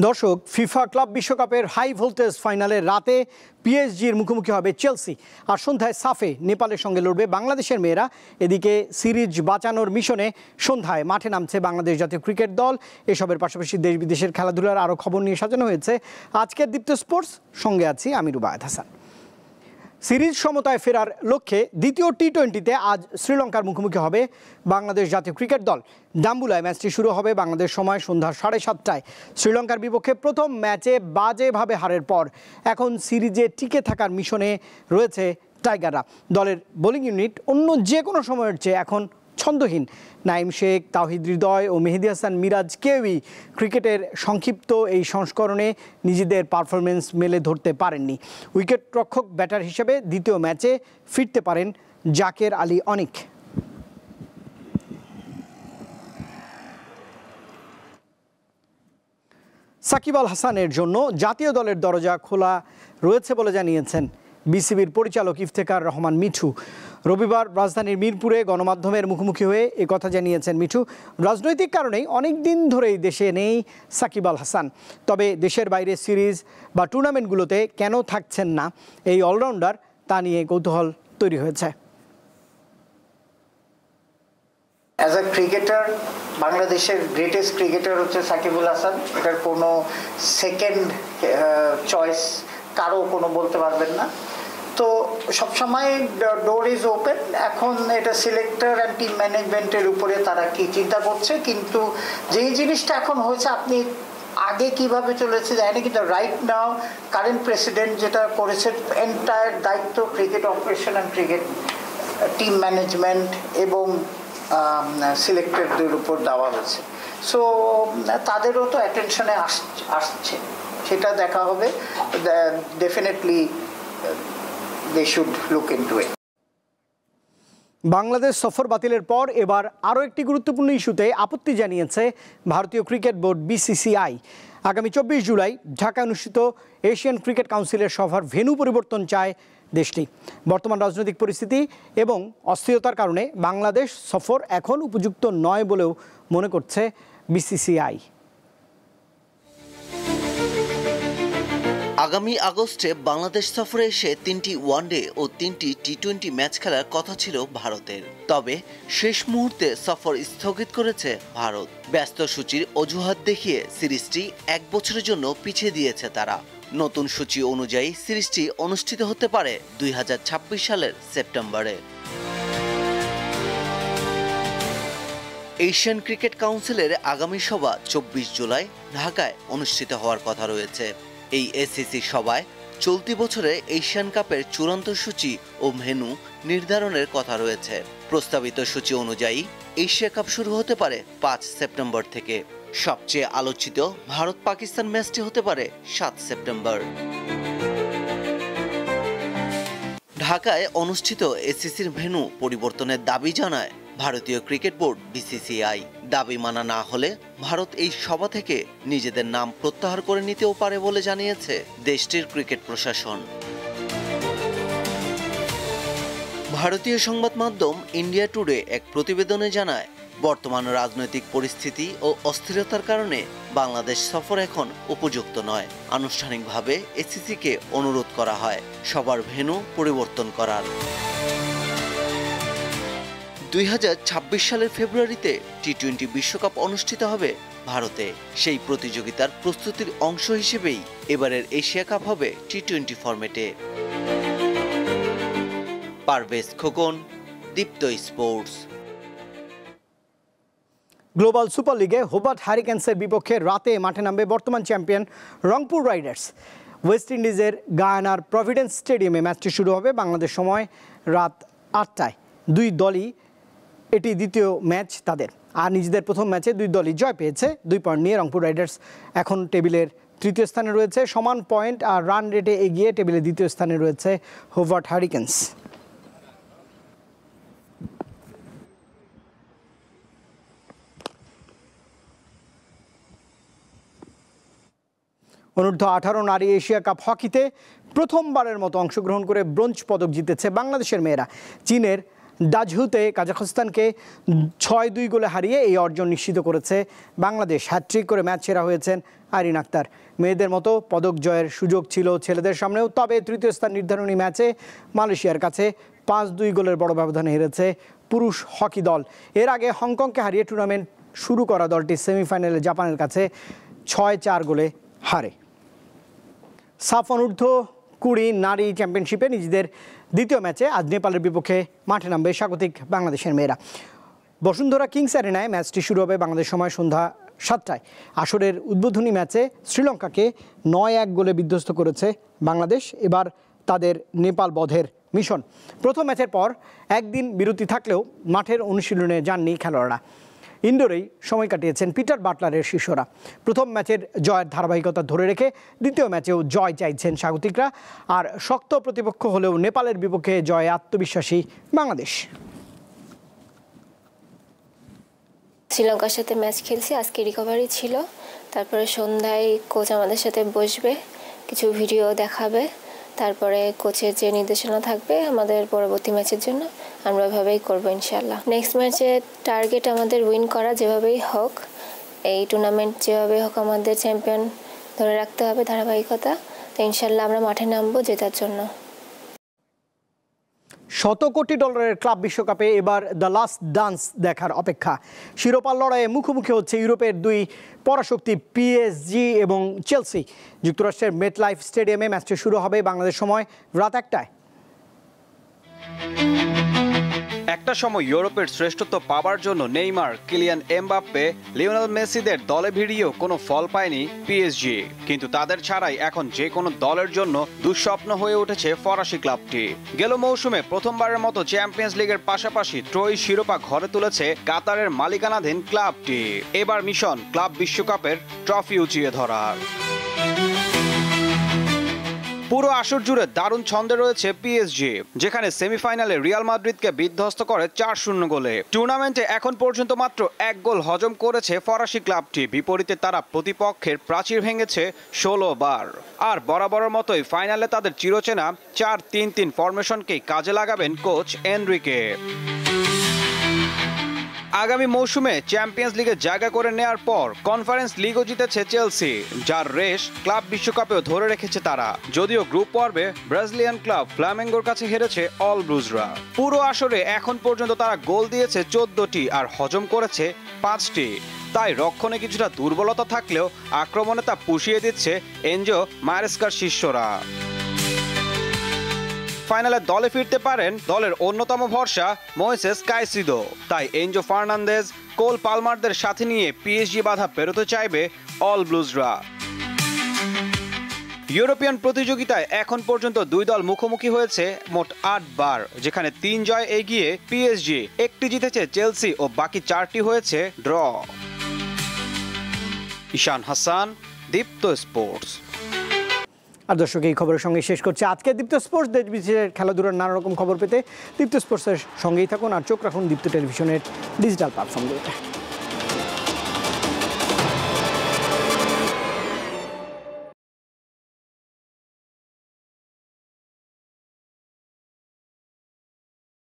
দর্শক, FIFA club বিশ্বকাপের high voltage ফাইনালে রাতে পিএসজির মুখোমুখি হবে চেলসি, আর সন্ধ্যায় সাফে নেপালের সঙ্গে লড়বে বাংলাদেশের মেয়েরা। এদিকে সিরিজ বাঁচানোর মিশনে সন্ধ্যায় মাঠে নামছে বাংলাদেশ জাতীয় ক্রিকেট দল। এসবের পাশাপাশি দেশ বিদেশের খেলাধুলার আরও খবর নিয়ে সাজানো হয়েছে আজকের দীপ্ত স্পোর্টস। সঙ্গে আছি আমি রুবায়েত হাসান। সিরিজ সমতায় ফেরার লক্ষ্যে দ্বিতীয় টি-20তে আজ শ্রীলঙ্কার মুখোমুখি হবে বাংলাদেশ জাতীয় ক্রিকেট দল। ডাম্বুলায় ম্যাচটি শুরু হবে বাংলাদেশ সময় সন্ধ্যা 7:30টায়। শ্রীলঙ্কার বিপক্ষে প্রথম ম্যাচে বাজেভাবে হারের পর এখন সিরিজে টিকে থাকার মিশনে রয়েছে টাইগাররা। দলের বোলিং ইউনিট অন্য যে কোনো সময়ের চেয়ে এখন ছন্দহীন। নাঈম শেখ, তাওহিদ হৃদয় ও মেহেদী হাসান মিরাজ কেউই ক্রিকেটের সংক্ষিপ্ত এই সংস্করণে নিজেদের পারফরমেন্স মেলে ধরতে পারেননি। উইকেট রক্ষক ব্যাটার হিসেবে দ্বিতীয় ম্যাচে ফিরতে পারেন জাকের আলী অনিক। সাকিব আল হাসানের জন্য জাতীয় দলের দরজা খোলা রয়েছে বলে জানিয়েছেন বিসিবির পরিচালক ইফতেখার রহমান মিঠু। রবিবার রাজধানীর মিরপুরে গণমাধ্যমের মুখোমুখি হয়ে একথা জানিয়েছেন মিঠু। রাজনৈতিক কারণেই অনেক দিন ধরেই দেশে নেই সাকিব আল হাসান, তবে দেশের বাইরে সিরিজ বা টুর্নামেন্টগুলোতে কেন থাকছেন না এই অলরাউন্ডার, তা নিয়ে কৌতূহল তৈরি হয়েছে। অ্যাজ আ ক্রিকেটার বাংলাদেশের গ্রেটেস্ট ক্রিকেটার হচ্ছে সাকিবুল হাসান। এটার কোনো সেকেন্ড চয়েস কারো কোনো বলতে পারবেন না। তো সবসময় ডোর ইজ ওপেন। এখন এটা সিলেক্টর অ্যান্ড টিম ম্যানেজমেন্টের উপরে তারা কি চিন্তা করছে, কিন্তু যেই জিনিসটা এখন হয়েছে আপনি আগে কিভাবে চলেছে জানি, কিন্তু রাইট নাও কারেন্ট প্রেসিডেন্ট যেটা করেছে এন্টায়ার দায়িত্ব cricket operation and cricket team management এবং সিলেক্টরদের উপর দেওয়া হয়েছে। সো তাদেরও তো অ্যাটেনশনে আসছে, সেটা দেখা হবে। Definitely they should look into it. Bangladesh সফর বাতিলের পর এবার আরও একটি গুরুত্বপূর্ণ ইস্যুতে আপত্তি জানিয়েছে ভারতীয় ক্রিকেট বোর্ড বিসিসিআই। আগামী 24 জুলাই ঢাকায় অনুষ্ঠিত এশিয়ান ক্রিকেট কাউন্সিলের সভার ভেন্যু পরিবর্তন চায় দেশটি। বর্তমান রাজনৈতিক পরিস্থিতি এবং অস্থিরতার কারণে বাংলাদেশ সফর এখন উপযুক্ত নয় বলেও মনে করছে বিসিসিআই। আগামী আগস্টে বাংলাদেশ সফরে এসে 3টি ওয়ানডে ও 3টি টি-20 ম্যাচ খেলার কথা ছিল ভারতের, তবে শেষ মুহূর্তে সফর স্থগিত করেছে ভারত। ব্যস্ত সূচির অজুহাত দেখিয়ে সিরিজটি 1 বছরের জন্য পিছিয়ে দিয়েছে তারা। নতুন সূচি অনুযায়ী সিরিজটি অনুষ্ঠিত হতে পারে 2026 সালের সেপ্টেম্বরে। এশিয়ান ক্রিকেট কাউন্সিলের আগামী সভা 24 জুলাই ঢাকায় অনুষ্ঠিত হওয়ার কথা রয়েছে। এই এসিসি সভায় চলতি বছরে এশিয়ান কাপের চূড়ান্ত সূচি ও ভেন্যু নির্ধারণের কথা রয়েছে। প্রস্তাবিত সূচি অনুযায়ী এশিয়া কাপ শুরু হতে পারে 5 সেপ্টেম্বর থেকে। সবচেয়ে আলোচিত ভারত পাকিস্তান ম্যাচটি হতে পারে 7 সেপ্টেম্বর। ঢাকায় অনুষ্ঠিত এসিসির ভেন্যু পরিবর্তনের দাবি জানায় ভারতীয় ক্রিকেট বোর্ড বিসিসিআই। দাবি মানা না হলে ভারত এই সভা থেকে নিজেদের নাম প্রত্যাহার করে নিতেও পারে বলে জানিয়েছে দেশটির ক্রিকেট প্রশাসন। ভারতীয় সংবাদ মাধ্যম ইন্ডিয়া টুডে এক প্রতিবেদনে জানায়, বর্তমান রাজনৈতিক পরিস্থিতি ও অস্থিরতার কারণে বাংলাদেশ সফর এখন উপযুক্ত নয়। আনুষ্ঠানিকভাবে এসিসিকে অনুরোধ করা হয় সবার ভেন্যু পরিবর্তন করার। 2026 সালের ফেব্রুয়ারিতে টি-20 বিশ্বকাপ অনুষ্ঠিত হবে ভারতে। সেই প্রতিযোগিতার প্রস্তুতির অংশ হিসেবেই এবারের এশিয়া কাপ হবে টি-20 ফরম্যাটে। পারভেজ খোকন, দীপ্ত স্পোর্টস। গ্লোবাল সুপার লিগে হোবার্ট হ্যারিকেন্সের বিপক্ষে রাতে মাঠে নামবে বর্তমান চ্যাম্পিয়ন রংপুর রাইডার্স। ওয়েস্ট ইন্ডিজের গায়ানার প্রভিডেন্স স্টেডিয়ামে ম্যাচটি শুরু হবে বাংলাদেশ সময় রাত 8টায়। দুই দলই এটি দ্বিতীয় ম্যাচ তাদের, আর নিজেদের প্রথম ম্যাচে দুই দলই জয় পেয়েছে। 2 পয়েন্ট নিয়ে রংপুর রাইডার্স এখন টেবিলের তৃতীয় স্থানে রয়েছে। সমান পয়েন্ট আর রান রেটে এগিয়ে টেবিলের দ্বিতীয় স্থানে রয়েছে হোবার্ট হ্যারিকেন্স। অনূর্ধ্ব-18 নারী এশিয়া কাপ হকিতে প্রথমবারের মতো অংশগ্রহণ করে ব্রোঞ্জ পদক জিতেছে বাংলাদেশের মেয়েরা। চীনের দাজহুতে কাজাখস্তানকে 6-2 গোলে হারিয়ে এই অর্জন নিশ্চিত করেছে বাংলাদেশ। হ্যাটট্রিক করে ম্যাচ সেরা হয়েছেন আইরিন আক্তার। মেয়েদের মতো পদক জয়ের সুযোগ ছিল ছেলেদের সামনেও, তবে তৃতীয় স্থান নির্ধারণী ম্যাচে মালয়েশিয়ার কাছে 5-2 গোলের বড় ব্যবধানে হেরেছে পুরুষ হকি দল। এর আগে হংকংকে হারিয়ে টুর্নামেন্ট শুরু করা দলটি সেমিফাইনালে জাপানের কাছে 6-4 গোলে হারে। সাফ অনূর্ধ্ব 20 নারী চ্যাম্পিয়নশিপে নিজেদের দ্বিতীয় ম্যাচে আজ নেপালের বিপক্ষে মাঠে নামবে স্বাগতিক বাংলাদেশের মেয়েরা। বসুন্ধরা কিংস অ্যারেনায় ম্যাচটি শুরু হবে বাংলাদেশ সময় সন্ধ্যা 7টায়। আসরের উদ্বোধনী ম্যাচে শ্রীলঙ্কাকে 9-1 গোলে বিধ্বস্ত করেছে বাংলাদেশ। এবার তাদের নেপাল বধের মিশন। প্রথম ম্যাচের পর একদিন বিরতি থাকলেও মাঠের অনুশীলনে যাননি খেলোয়াড়রা। ইনডোরেই সময় কাটিয়েছেন পিটার বাটলারের শিষ্যরা। প্রথম ম্যাচের জয়ের ধারাবাহিকতা ধরে রেখে দ্বিতীয় ম্যাচেও জয় চাইছেন স্বাগতিকরা। আর শক্ত প্রতিপক্ষ হলেও নেপালের বিপক্ষে জয়ে আত্মবিশ্বাসী বাংলাদেশ। শ্রীলঙ্কার সাথে ম্যাচ খেলছি, আজকে রিকভারি ছিল। তারপরে সন্ধ্যায় কোচ আমাদের সাথে বসবে, কিছু ভিডিও দেখাবে, তারপরে কোচের যে নির্দেশনা থাকবে আমাদের পরবর্তী ম্যাচের জন্য আমরা ওইভাবেই করবো ইনশাল্লাহ। নেক্সট ম্যাচে টার্গেট আমাদের উইন করা, যেভাবেই হোক এই টুর্নামেন্ট যেভাবেই হোক আমাদের চ্যাম্পিয়ন ধরে রাখতে হবে ধারাবাহিকতা। তো ইনশাল্লাহ আমরা মাঠে নামবো জেতার জন্য। $100 কোটি ক্লাব বিশ্বকাপে এবার দ্য লাস্ট ডান্স দেখার অপেক্ষা। শিরোপার লড়াইয়ে মুখোমুখি হচ্ছে ইউরোপের দুই পরাশক্তি পিএসজি এবং চেলসি। যুক্তরাষ্ট্রের মেটলাইফ স্টেডিয়ামে ম্যাচটি শুরু হবে বাংলাদেশ সময় রাত 1টায়। একটা সময় ইউরোপের শ্রেষ্ঠত্ব পাওয়ার জন্য নেইমার, কিলিয়ান এমবাপ্পে, লিওনেল মেসিদের দলে ভিড়িয়েও কোনো ফল পায়নি পিএসজি। কিন্তু তাদের ছাড়াই এখন যে কোনো দলের জন্য দুঃস্বপ্ন হয়ে উঠেছে ফরাসি ক্লাবটি। গেল মৌসুমে প্রথমবারের মতো চ্যাম্পিয়ন্স লিগের পাশাপাশি ট্রয়ি শিরোপা ঘরে তুলেছে কাতারের মালিকানাধীন ক্লাবটি। এবার মিশন ক্লাব বিশ্বকাপের ট্রফি উঁচিয়ে ধরার। পুরো আসর জুড়ে দারুণ ছন্দে রয়েছে পিএসজি, যেখানে সেমিফাইনালে রিয়াল মাদ্রিদকে বিধ্বস্ত করে 4-0 গোলে। টুর্নামেন্টে এখন পর্যন্ত মাত্র 1 গোল হজম করেছে ফরাসি ক্লাবটি। বিপরীতে তারা প্রতিপক্ষের প্রাচীর ভেঙেছে 16 বার। আর বরাবরের মতোই ফাইনালে তাদের চিরচেনা 4-3-3 ফরমেশনকেই কাজে লাগাবেন কোচ এনরিকে। আগামী মৌসুমে চ্যাম্পিয়ন্স লিগে জায়গা করে নেয়ার পর কনফারেন্স লিগও জিতেছে চেলসি, যার রেশ ক্লাব বিশ্বকাপেও ধরে রেখেছে তারা। যদিও গ্রুপ পর্বে ব্রাজিলিয়ান ক্লাব ফ্লামেঙ্গোর কাছে হেরেছে অল ব্লুজরা। পুরো আসরে এখন পর্যন্ত তারা গোল দিয়েছে 14টি আর হজম করেছে 5টি। তাই রক্ষণে কিছুটা দুর্বলতা থাকলেও আক্রমণে তা পুষিয়ে দিচ্ছে এনজো মারেস্কার শিষ্যরা। ফাইনালে দলে ফিরতে পারেন দলের অন্যতম ভরসা মোয়েসেস কাইসিদো। তাই এনজো ফার্নান্দেজ, কোল পালমারদের সাথে নিয়ে পিএসজি বাধা পেরোতে চাইবে অল ব্লুজরা। ইউরোপিয়ান প্রতিযোগিতায় এখন পর্যন্ত দুই দল মুখোমুখি হয়েছে মোট 8 বার, যেখানে 3 জয় এগিয়ে পিএসজি, 1টি জিতেছে চেলসি ও বাকি 4টি হয়েছে ড্র। ঈশান হাসান, দীপ্ত স্পোর্টস। আর দর্শক, এই খবরের সঙ্গে শেষ করছে আজকে দীপ্ত স্পোর্টস। দেশ বিদেশের খেলাধুলার নানা রকম খবর পেতে দীপ্ত স্পোর্টসের সঙ্গেই থাকুন আর চোখ রাখুন দীপ্ত টেলিভিশনের ডিজিটাল প্ল্যাটফর্মগুলোতে।